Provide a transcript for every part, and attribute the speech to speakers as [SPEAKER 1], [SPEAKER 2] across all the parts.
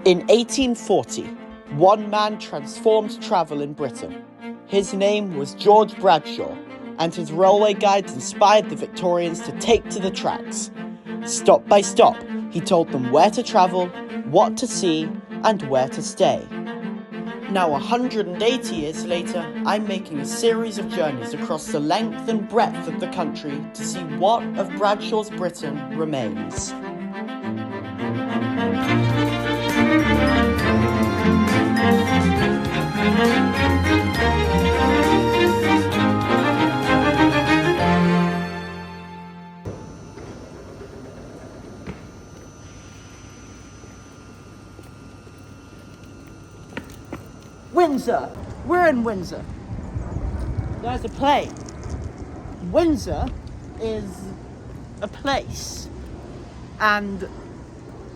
[SPEAKER 1] In 1840, one man transformed travel in Britain. His name was George Bradshaw, and his railway guides inspired the Victorians to take to the tracks. Stop by stop, he told them where to travel, what to see, and where to stay. Now 180 years later, I'm making a series of journeys across the length and breadth of the country to see what of Bradshaw's Britain remains. Windsor! We're in Windsor. There's a plane. Windsor is a place. And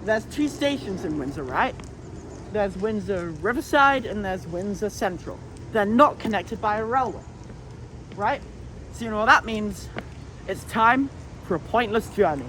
[SPEAKER 1] there's two stations in Windsor, right? There's Windsor Riverside and there's Windsor Central. They're not connected by a railway, right? So you know what that means? It's time for a pointless journey.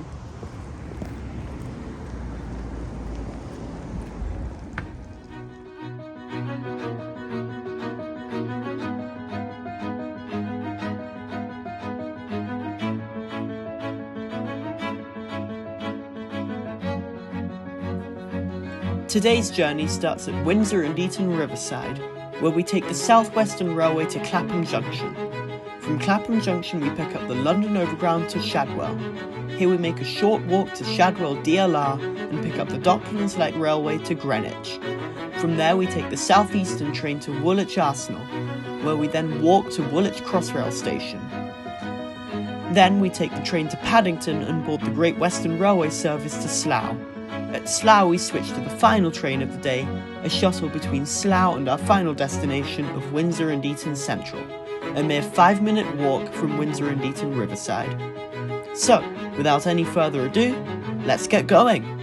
[SPEAKER 1] Today's journey starts at Windsor and Eton Riverside, where we take the South Western Railway to Clapham Junction. From Clapham Junction we pick up the London Overground to Shadwell. Here we make a short walk to Shadwell DLR and pick up the Docklands Light Railway to Greenwich. From there we take the South Eastern train to Woolwich Arsenal, where we then walk to Woolwich Crossrail Station. Then we take the train to Paddington and board the Great Western Railway service to Slough. At Slough we switch to the final train of the day, a shuttle between Slough and our final destination of Windsor and Eton Central, a mere 5-minute walk from Windsor and Eton Riverside. So, without any further ado, let's get going!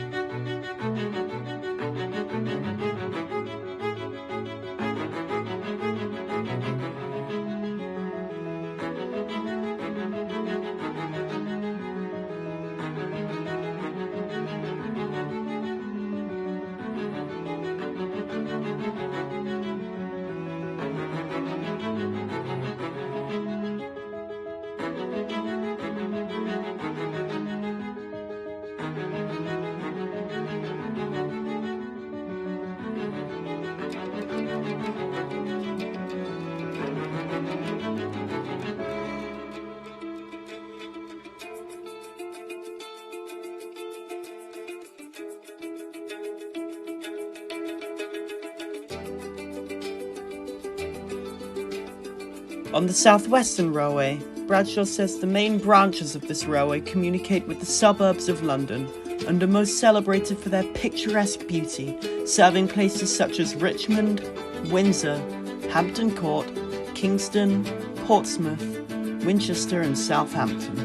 [SPEAKER 1] On the South Western Railway, Bradshaw says the main branches of this railway communicate with the suburbs of London and are most celebrated for their picturesque beauty, serving places such as Richmond, Windsor, Hampton Court, Kingston, Portsmouth, Winchester and Southampton.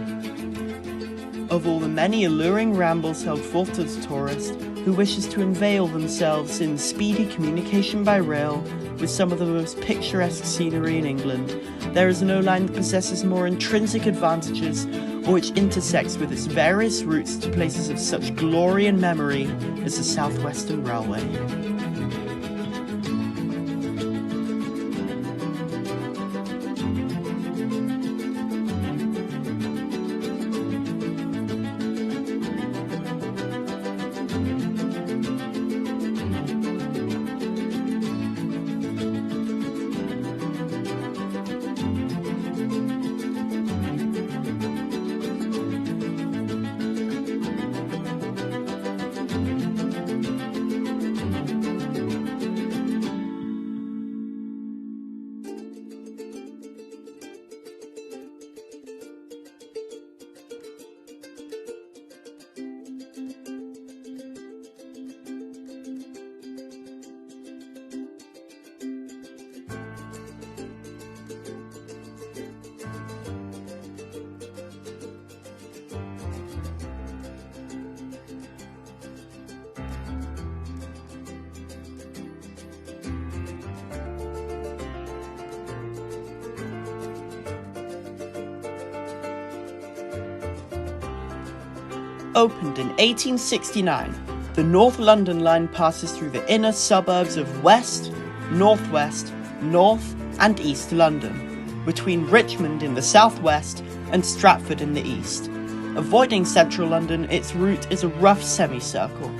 [SPEAKER 1] Of all the many alluring rambles held forth to the tourist who wishes to unveil themselves in speedy communication by rail with some of the most picturesque scenery in England, there is no line that possesses more intrinsic advantages or which intersects with its various routes to places of such glory and memory as the South Western Railway. Opened in 1869, The North London line passes through the inner suburbs of West, Northwest, North and East London, between Richmond in the southwest and Stratford in the east. Avoiding central London, its route is a rough semicircle.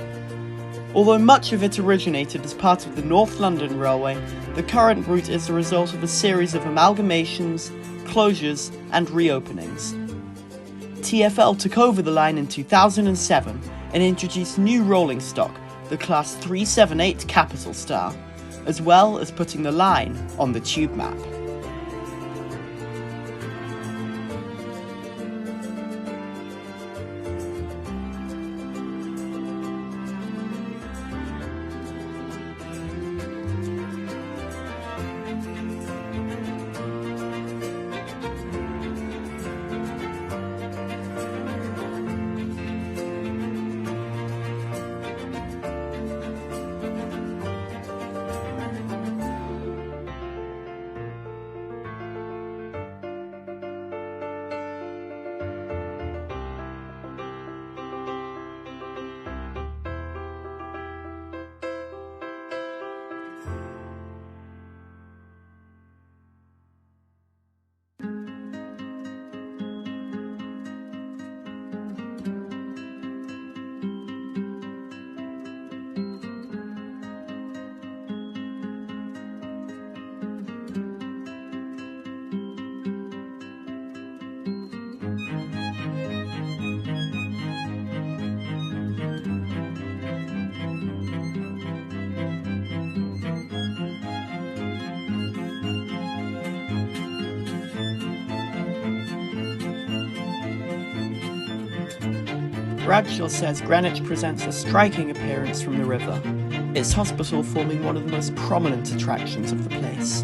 [SPEAKER 1] Although much of it originated as part of the North London Railway, the current route is the result of a series of amalgamations, closures and reopenings. TfL took over the line in 2007 and introduced new rolling stock, the Class 378 Capital Star, as well as putting the line on the tube map. Bradshaw says Greenwich presents a striking appearance from the river, its hospital forming one of the most prominent attractions of the place.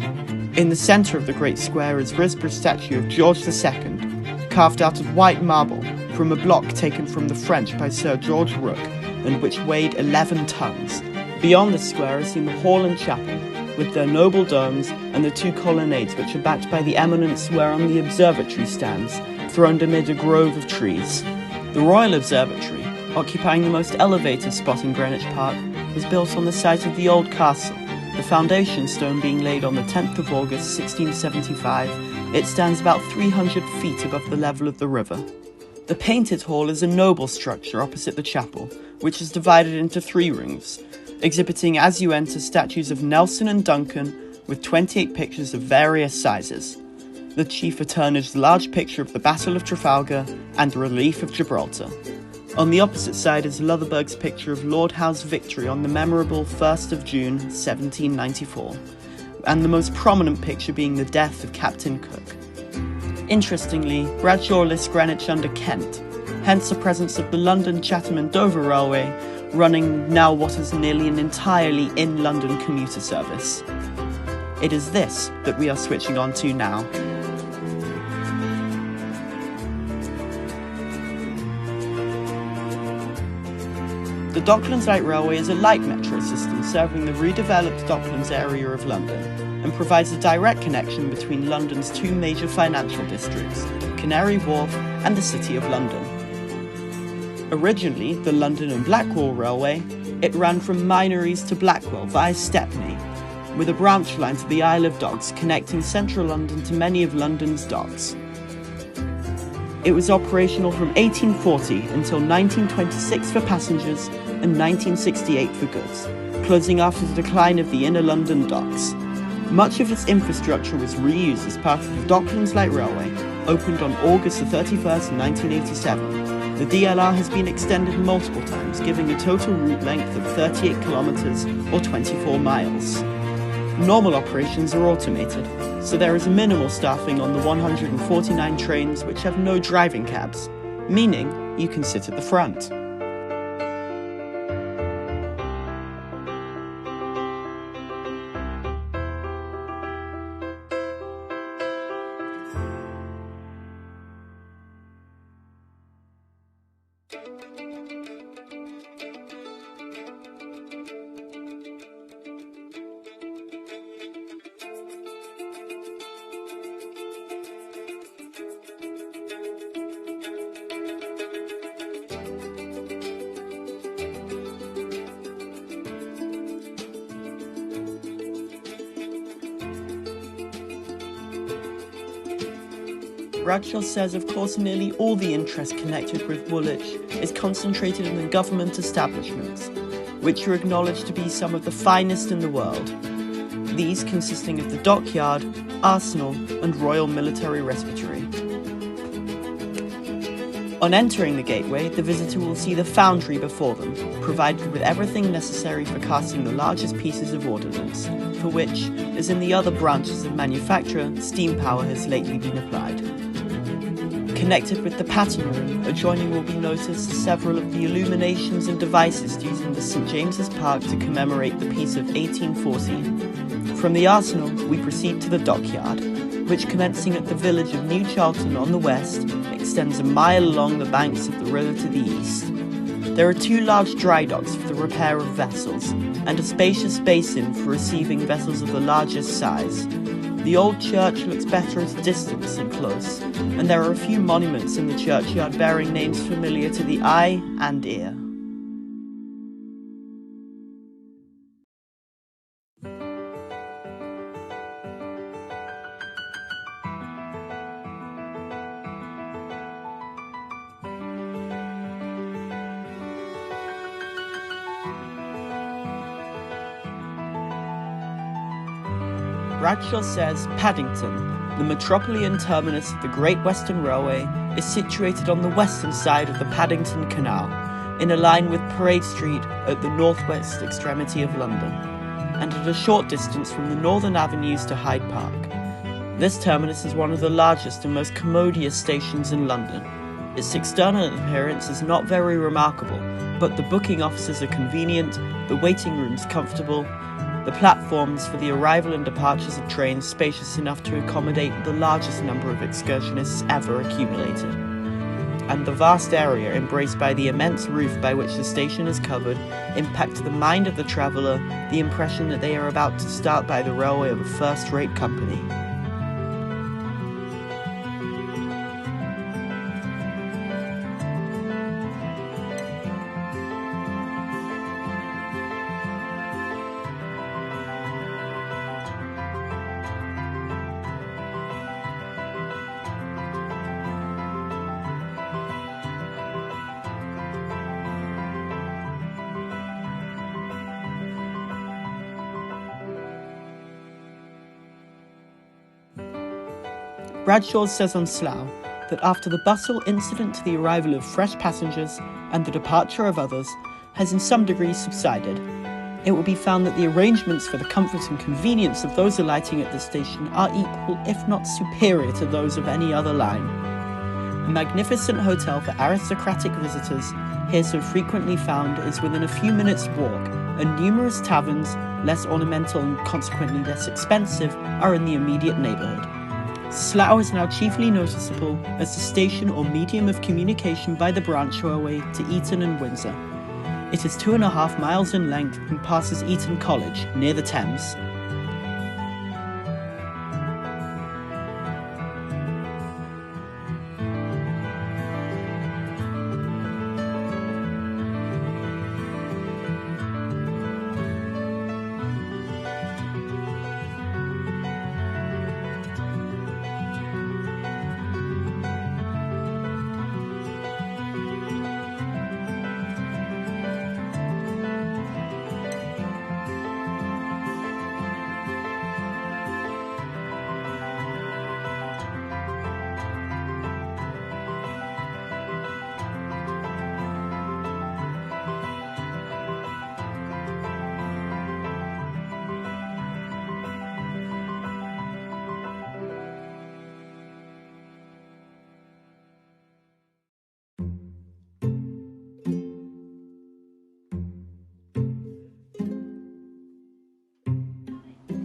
[SPEAKER 1] In the centre of the great square is Risborough's statue of George II, carved out of white marble from a block taken from the French by Sir George Rooke, and which weighed 11 tons. Beyond the square are seen the hall and chapel, with their noble domes and the two colonnades which are backed by the eminence whereon the observatory stands, throned amid a grove of trees. The Royal Observatory, occupying the most elevated spot in Greenwich Park, was built on the site of the old castle, the foundation stone being laid on the 10th of August 1675. It stands about 300 feet above the level of the river. The Painted Hall is a noble structure opposite the chapel, which is divided into 3 rooms, exhibiting as you enter statues of Nelson and Duncan, with 28 pictures of various sizes. The chief eternaged large picture of the Battle of Trafalgar and the relief of Gibraltar. On the opposite side is Lutherberg's picture of Lord Howe's victory on the memorable 1st of June 1794, and the most prominent picture being the death of Captain Cook. Interestingly, Bradshaw lists Greenwich under Kent, hence the presence of the London, Chatham and Dover Railway, running now what is nearly an entirely in-London commuter service. It is this that we are switching on to now. The Docklands Light Railway is a light metro system serving the redeveloped Docklands area of London and provides a direct connection between London's 2 major financial districts, Canary Wharf and the City of London. Originally the London and Blackwall Railway, it ran from Minories to Blackwell via Stepney, with a branch line to the Isle of Dogs connecting central London to many of London's docks. It was operational from 1840 until 1926 for passengers and 1968 for goods, closing after the decline of the inner London docks. Much of its infrastructure was reused as part of the Docklands Light Railway, opened on August 31st, 1987. The DLR has been extended multiple times, giving a total route length of 38 kilometres or 24 miles. Normal operations are automated, so there is minimal staffing on the 149 trains which have no driving cabs, meaning you can sit at the front. Bradshaw says, of course, nearly all the interest connected with Woolwich is concentrated in the government establishments, which are acknowledged to be some of the finest in the world, these consisting of the dockyard, arsenal, and Royal Military Respiratory. On entering the gateway, the visitor will see the foundry before them, provided with everything necessary for casting the largest pieces of ordnance, for which, as in the other branches of manufacture, steam power has lately been applied. Connected with the pattern room, adjoining will be noticed several of the illuminations and devices used in the St James's Park to commemorate the peace of 1840. From the arsenal, we proceed to the dockyard, which, commencing at the village of New Charlton on the west, extends a mile along the banks of the river to the east. There are 2 large dry docks for the repair of vessels, and a spacious basin for receiving vessels of the largest size. The old church looks better at a distance than close, and there are a few monuments in the churchyard bearing names familiar to the eye and ear. Bradshaw says Paddington, the metropolitan terminus of the Great Western Railway, is situated on the western side of the Paddington Canal, in a line with Parade Street at the northwest extremity of London, and at a short distance from the northern avenues to Hyde Park. This terminus is one of the largest and most commodious stations in London. Its external appearance is not very remarkable, but the booking offices are convenient, the waiting rooms comfortable, the platforms for the arrival and departures of trains spacious enough to accommodate the largest number of excursionists ever accumulated, and the vast area embraced by the immense roof by which the station is covered impact to the mind of the traveller the impression that they are about to start by the railway of a first-rate company. Bradshaw says on Slough that after the bustle incident to the arrival of fresh passengers and the departure of others has in some degree subsided, it will be found that the arrangements for the comfort and convenience of those alighting at the station are equal, if not superior, to those of any other line. A magnificent hotel for aristocratic visitors, here so frequently found, is within a few minutes' walk, and numerous taverns, less ornamental and consequently less expensive, are in the immediate neighbourhood. Slough is now chiefly noticeable as the station or medium of communication by the branch railway to Eton and Windsor. It is 2.5 miles in length and passes Eton College, near the Thames.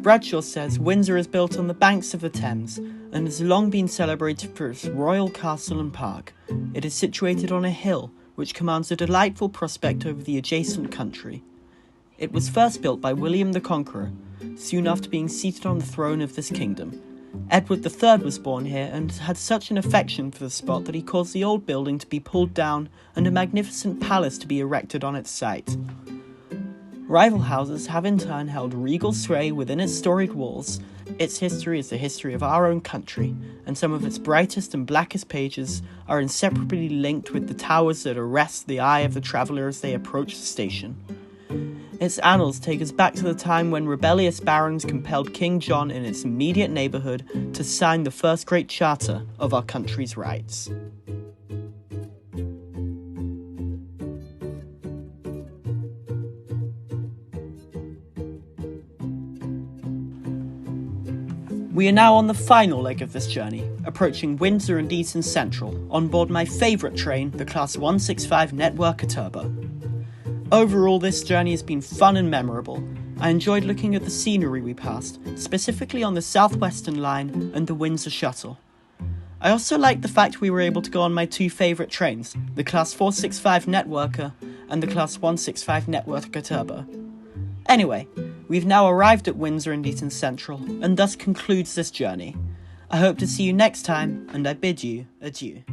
[SPEAKER 1] Bradshaw says Windsor is built on the banks of the Thames and has long been celebrated for its royal castle and park. It is situated on a hill which commands a delightful prospect over the adjacent country. It was first built by William the Conqueror, soon after being seated on the throne of this kingdom. Edward III was born here and had such an affection for the spot that he caused the old building to be pulled down and a magnificent palace to be erected on its site. Rival houses have in turn held regal sway within its storied walls. Its history is the history of our own country, and some of its brightest and blackest pages are inseparably linked with the towers that arrest the eye of the traveller as they approach the station. Its annals take us back to the time when rebellious barons compelled King John in its immediate neighbourhood to sign the first great charter of our country's rights. We are now on the final leg of this journey, approaching Windsor and Eton Central, on board my favourite train, the Class 165 Networker Turbo. Overall, this journey has been fun and memorable. I enjoyed looking at the scenery we passed, specifically on the Southwestern Line and the Windsor Shuttle. I also liked the fact we were able to go on my two favourite trains, the Class 465 Networker and the Class 165 Networker Turbo. Anyway, we've now arrived at Windsor and Eton Central, and thus concludes this journey. I hope to see you next time, and I bid you adieu.